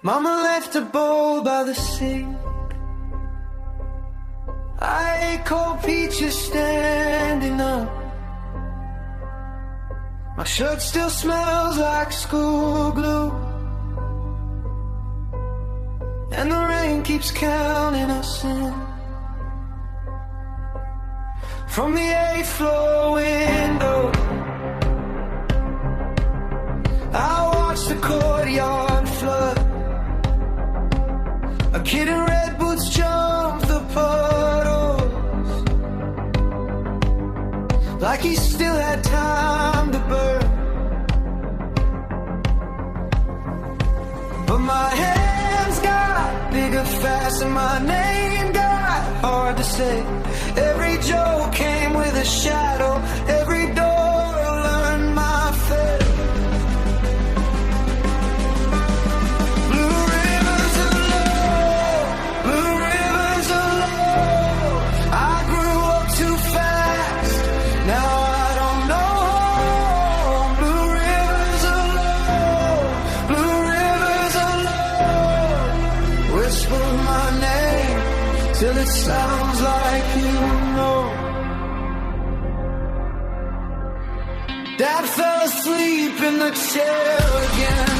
Mama left a bowl by the sink. I ate cold peaches standing up. My shirt still smells like school glue, and the rain keeps counting us in. From the 8th floor window, I watch the courtyard flood. A kid in red boots jump the puddles, like he still had time to burn. But my hands got bigger fast, and my name got hard to say. Every joke came with a shadow, every door learned my fate. Blue rivers of love, blue rivers of love. I grew up too fast, now I don't know. Blue rivers of love, blue rivers of love. Whisper my name till it sounds like you know. Dad fell asleep in the chair again.